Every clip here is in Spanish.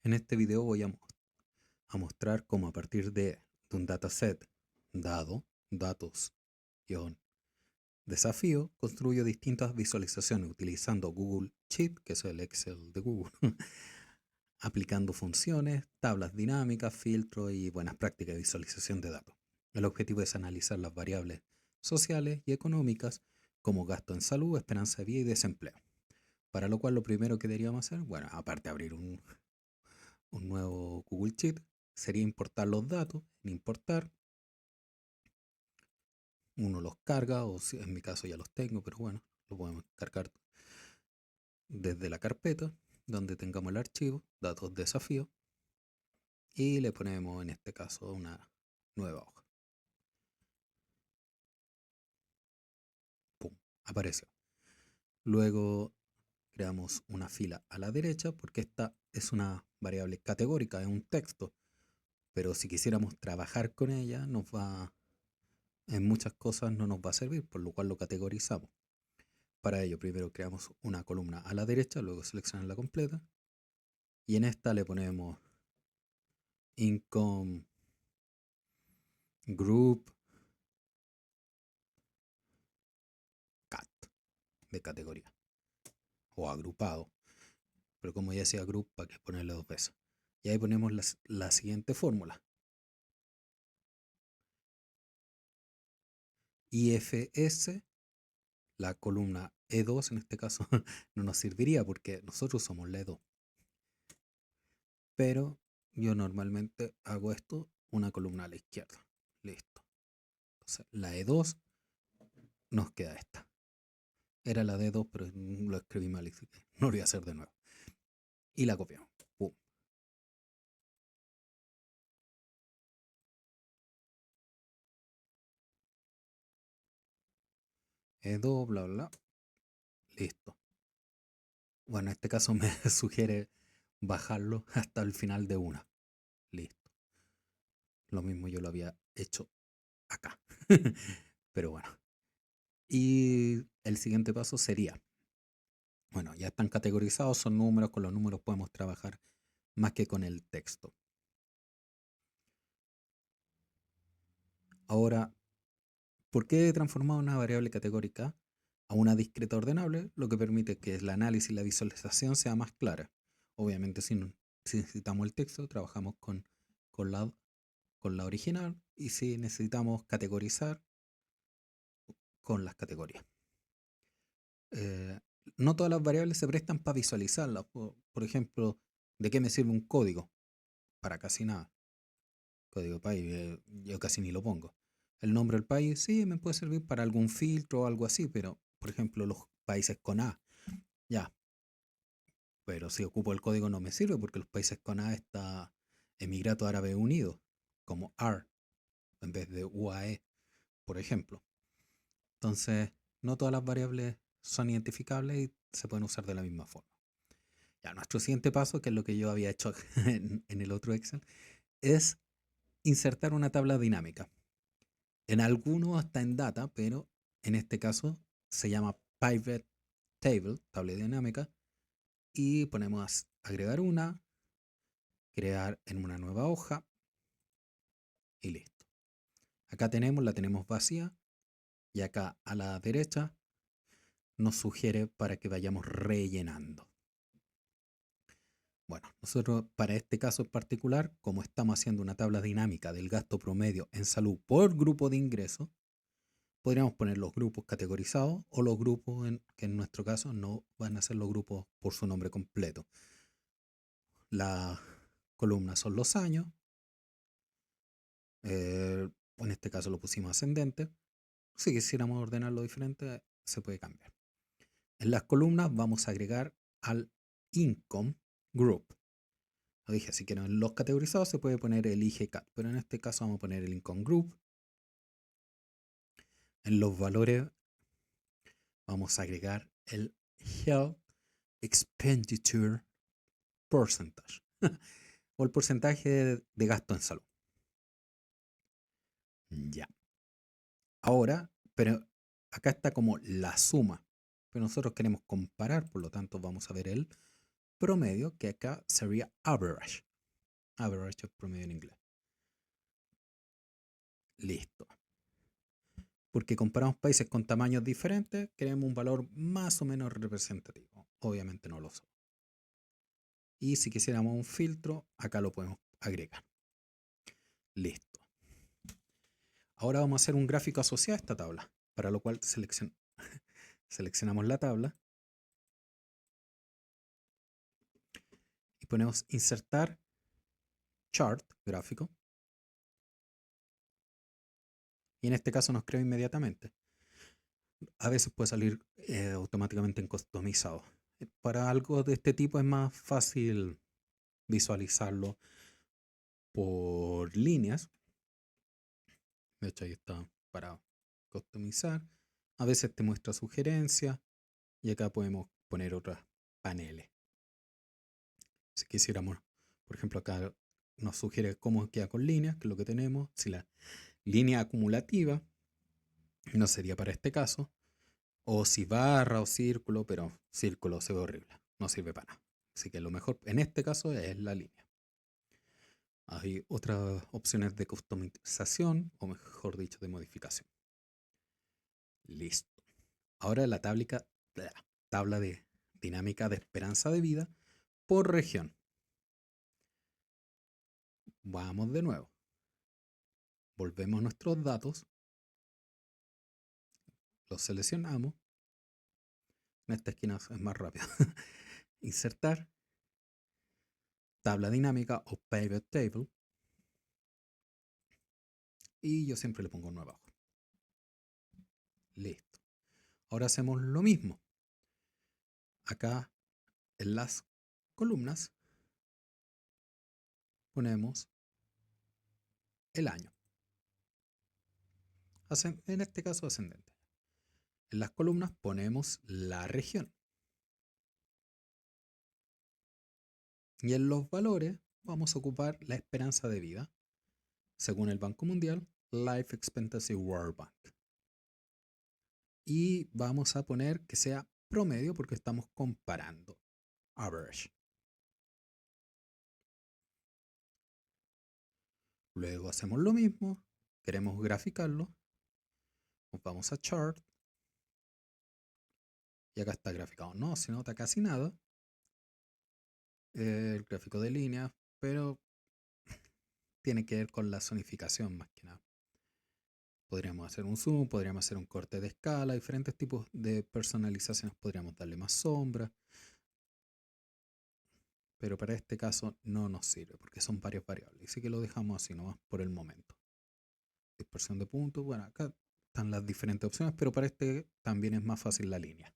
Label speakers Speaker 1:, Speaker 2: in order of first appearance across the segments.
Speaker 1: En este video voy a mostrar cómo a partir de un dataset dado, datos, guión, desafío, construyo distintas visualizaciones utilizando Google Sheet, que es el Excel de Google, aplicando funciones, tablas dinámicas, filtros y buenas prácticas de visualización de datos. El objetivo es analizar las variables sociales y económicas como gasto en salud, esperanza de vida y desempleo. Para lo cual lo primero que deberíamos hacer, bueno, aparte de abrir un nuevo Google Sheet, sería importar los datos. En importar, uno los carga, o si, en mi caso ya los tengo, pero bueno, lo podemos cargar desde la carpeta donde tengamos el archivo, datos desafío, y le ponemos en este caso una nueva hoja. ¡Pum! Apareció. Luego creamos una fila a la derecha porque esta es una variable categórica, es un texto, pero si quisiéramos trabajar con ella en muchas cosas no nos va a servir, por lo cual lo categorizamos. Para ello, primero creamos una columna a la derecha, luego seleccionar la completa. Y en esta le ponemos Income Group Cat de categoría o agrupado. Pero como ya decía group, ¿para qué ponerle dos veces? Y ahí ponemos la siguiente fórmula. IFS, la columna E2 en este caso no nos serviría porque nosotros somos la E2. Pero yo normalmente hago esto, una columna a la izquierda. Listo. Entonces la E2 nos queda esta. Era la D2, pero lo escribí mal y no lo voy a hacer de nuevo. Y la copiamos. Pum. E2, bla, bla. Listo. Bueno, en este caso me sugiere bajarlo hasta el final de una. Listo. Lo mismo yo lo había hecho acá. Pero bueno. Y el siguiente paso sería, bueno, ya están categorizados, son números, con los números podemos trabajar más que con el texto. Ahora, ¿por qué he transformado una variable categórica a una discreta ordenable? Lo que permite que el análisis y la visualización sea más clara. Obviamente, si necesitamos el texto, trabajamos con, la, con la original, y si necesitamos categorizar, con las categorías. Eh, no todas las variables se prestan para visualizarlas. Por ejemplo, ¿de qué me sirve un código? Para casi nada. Código país, yo casi ni lo pongo. El nombre del país sí me puede servir para algún filtro o algo así, pero por ejemplo los países con A, ya. Pero si ocupo el código no me sirve porque los países con A está Emiratos Árabes Unidos, como AR, en vez de UAE, por ejemplo. Entonces, no todas las variables son identificables y se pueden usar de la misma forma. Ya, nuestro siguiente paso, que es lo que yo había hecho en el otro Excel, es insertar una tabla dinámica. En algunos está en data, pero en este caso se llama pivot table, tabla dinámica, y ponemos agregar una, crear en una nueva hoja y listo. Acá la tenemos vacía, y acá a la derecha nos sugiere para que vayamos rellenando. Bueno, nosotros para este caso en particular, como estamos haciendo una tabla dinámica del gasto promedio en salud por grupo de ingresos, podríamos poner los grupos categorizados o los grupos que en nuestro caso no van a ser los grupos por su nombre completo. La columna son los años, en este caso lo pusimos ascendente. Si quisiéramos ordenarlo diferente, se puede cambiar. En las columnas vamos a agregar al income group. Lo dije, así que en los categorizados se puede poner el IGCAT, pero en este caso vamos a poner el income group. En los valores vamos a agregar el health expenditure percentage o el porcentaje de gasto en salud. Ya. Ahora, pero acá está como la suma, pero nosotros queremos comparar, por lo tanto vamos a ver el promedio, que acá sería average. Average es promedio en inglés. Listo. Porque comparamos países con tamaños diferentes, queremos un valor más o menos representativo. Obviamente no lo son. Y si quisiéramos un filtro, acá lo podemos agregar. Listo. Ahora vamos a hacer un gráfico asociado a esta tabla, para lo cual seleccionamos la tabla y ponemos insertar chart, gráfico. Y en este caso nos crea inmediatamente. A veces puede salir automáticamente en customizado. Para algo de este tipo es más fácil visualizarlo por líneas. De hecho, ahí está para customizar. A veces te muestra sugerencias y acá podemos poner otros paneles. Si quisiéramos, por ejemplo, acá nos sugiere cómo queda con líneas, que es lo que tenemos. Si la línea acumulativa no sería para este caso. O si barra o círculo, pero círculo se ve horrible, no sirve para nada. Así que lo mejor en este caso es la línea. Hay otras opciones de customización, o mejor dicho, de modificación. Listo. Ahora la tabla de dinámica de esperanza de vida por región. Vamos de nuevo. Volvemos a nuestros datos. Los seleccionamos. En esta esquina es más rápido. Insertar. Tabla dinámica o pivot table. Y yo siempre le pongo uno abajo. Listo. Ahora hacemos lo mismo. Acá en las columnas ponemos el año. En este caso ascendente. En las columnas ponemos la región. Y en los valores vamos a ocupar la esperanza de vida, según el Banco Mundial, Life Expectancy World Bank. Y vamos a poner que sea promedio porque estamos comparando. Average. Luego hacemos lo mismo. Queremos graficarlo. Nos vamos a Chart. Y acá está graficado. No se nota casi nada. El gráfico de líneas, pero tiene que ver con la zonificación más que nada. Podríamos hacer un zoom, podríamos hacer un corte de escala, diferentes tipos de personalizaciones, podríamos darle más sombra, pero para este caso no nos sirve porque son varias variables, así que lo dejamos así nomás por el momento. Dispersión de puntos, bueno, acá están las diferentes opciones, pero para este también es más fácil la línea.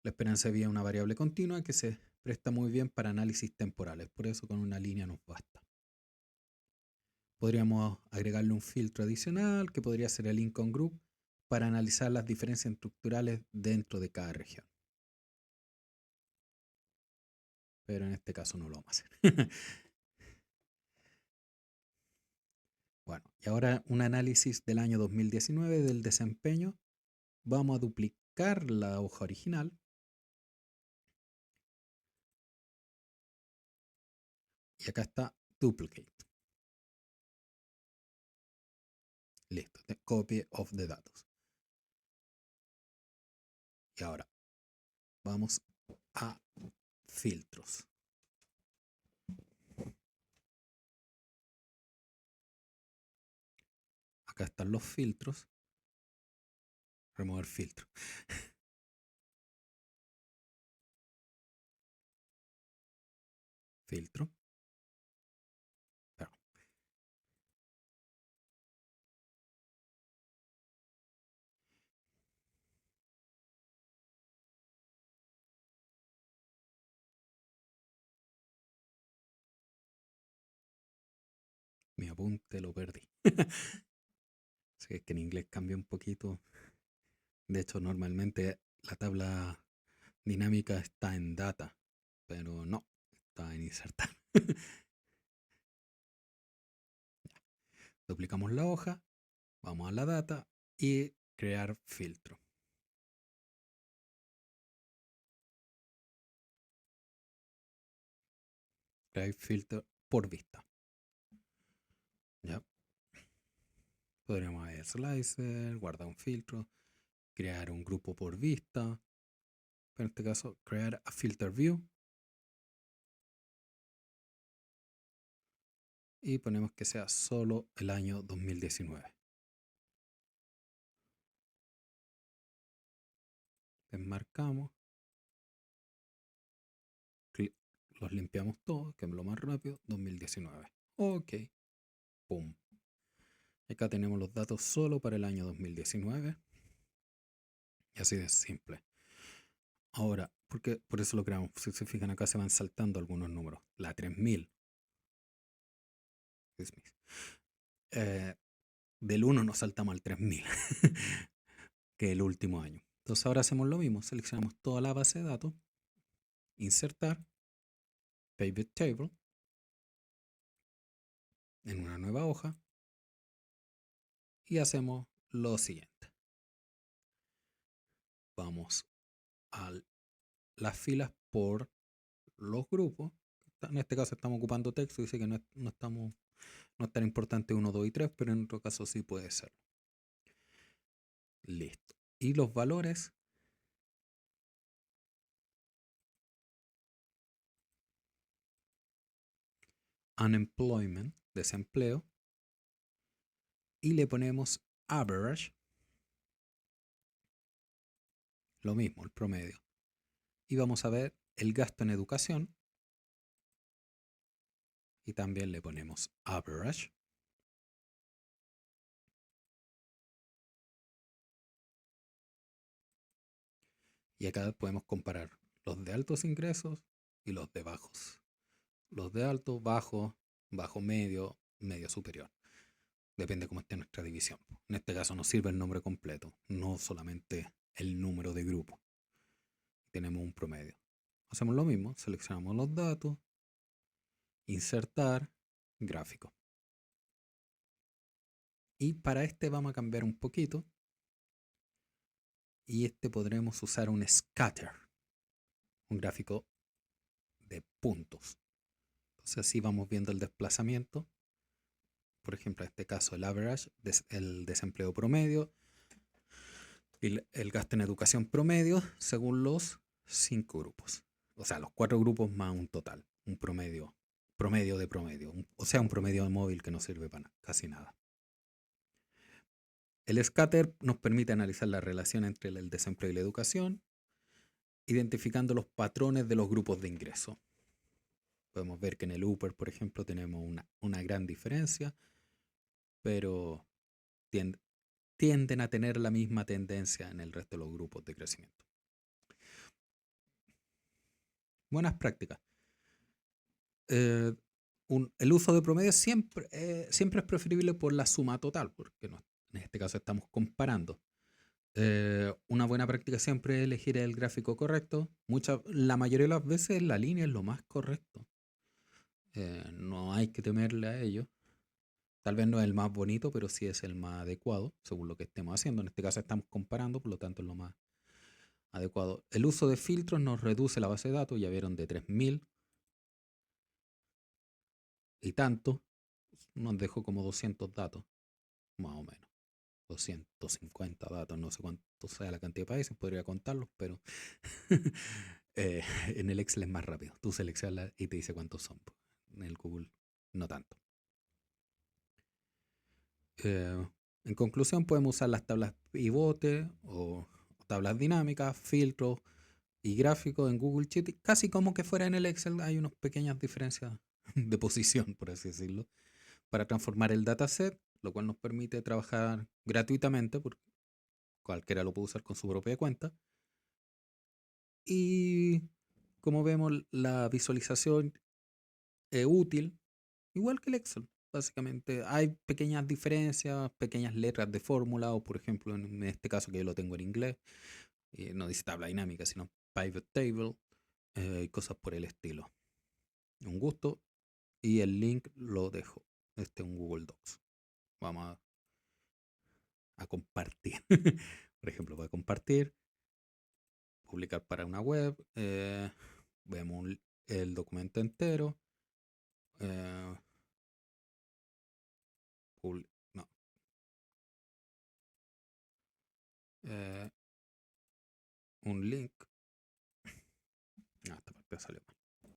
Speaker 1: La esperanza de vida es una variable continua que se presta muy bien para análisis temporales, por eso con una línea nos basta. Podríamos agregarle un filtro adicional que podría ser el Income Group para analizar las diferencias estructurales dentro de cada región. Pero en este caso no lo vamos a hacer. Bueno, y ahora un análisis del año 2019 del desempeño. Vamos a duplicar la hoja original. Y acá está Duplicate. Listo, copy of the datos. Y ahora vamos a filtros. Acá están los filtros. Remover filtro. Filtro. Perdón. Mi apunte lo perdí. Sí, es que en inglés cambia un poquito. De hecho, normalmente la tabla dinámica está en data, pero no, está en insertar. Duplicamos la hoja, vamos a la data y crear filtro. crear filtro por vista. ¿Ya? Podríamos ver slicer, guardar un filtro, crear un grupo por vista. En este caso, crear a filter view. Y ponemos que sea solo el año 2019. Desmarcamos. Los limpiamos todos, que es lo más rápido, 2019. Ok. Pum. Acá tenemos los datos solo para el año 2019. Y así de simple. Ahora, por eso lo creamos. Si se fijan acá se van saltando algunos números. La 3000. Del 1 nos saltamos al 3000. Que es el último año. Entonces ahora hacemos lo mismo. Seleccionamos toda la base de datos. Insertar. Pivot Table. En una nueva hoja. Y hacemos lo siguiente. Vamos a las filas por los grupos. En este caso estamos ocupando texto. Dice que no es tan importante 1, 2 y 3, pero en otro caso sí puede ser. Listo. Y los valores. Unemployment, desempleo. Y le ponemos average. Lo mismo, el promedio. Y vamos a ver el gasto en educación. Y también le ponemos average. Y acá podemos comparar los de altos ingresos y los de bajos. Los de alto, bajo, bajo medio, medio superior. Depende cómo esté nuestra división. En este caso nos sirve el nombre completo, no solamente el número de grupo. Tenemos un promedio. Hacemos lo mismo, seleccionamos los datos, insertar, gráfico. Y para este vamos a cambiar un poquito. Y este podremos usar un scatter, un gráfico de puntos. Entonces así vamos viendo el desplazamiento. Por ejemplo, en este caso el average, el desempleo promedio, y el gasto en educación promedio según los 5 grupos. O sea, los 4 grupos más un total, un promedio de promedio. O sea, un promedio de móvil que no sirve para casi nada. El scatter nos permite analizar la relación entre el desempleo y la educación, identificando los patrones de los grupos de ingreso. Podemos ver que en el Upper, por ejemplo, tenemos una gran diferencia, pero tienden a tener la misma tendencia en el resto de los grupos de crecimiento. Buenas prácticas. El uso de promedio siempre es preferible por la suma total, porque en este caso estamos comparando. Una buena práctica siempre es elegir el gráfico correcto. La mayoría de las veces la línea es lo más correcto. No hay que temerle a ello. Tal vez no es el más bonito, pero sí es el más adecuado, según lo que estemos haciendo. En este caso estamos comparando, por lo tanto es lo más adecuado. El uso de filtros nos reduce la base de datos, ya vieron, de 3000 y tanto. Nos dejó como 200 datos, más o menos. 250 datos, no sé cuánto sea la cantidad de países, podría contarlos, pero en el Excel es más rápido. Tú seleccionas y te dice cuántos son. En el Google no tanto. En conclusión, podemos usar las tablas pivote o tablas dinámicas, filtros y gráficos en Google Sheet. Casi como que fuera en el Excel, hay unas pequeñas diferencias de posición, por así decirlo, para transformar el dataset, lo cual nos permite trabajar gratuitamente, porque cualquiera lo puede usar con su propia cuenta. Y como vemos, la visualización es útil, igual que el Excel. Básicamente hay pequeñas diferencias, pequeñas letras de fórmula, o por ejemplo en este caso que yo lo tengo en inglés, no dice tabla dinámica, sino pivot table, y cosas por el estilo. Un gusto, y el link lo dejo. Este es un Google Docs. Vamos a compartir. Por ejemplo, voy a compartir, publicar para una web, vemos el documento entero, eh, no. Un link. Ah, esta parte salió mal.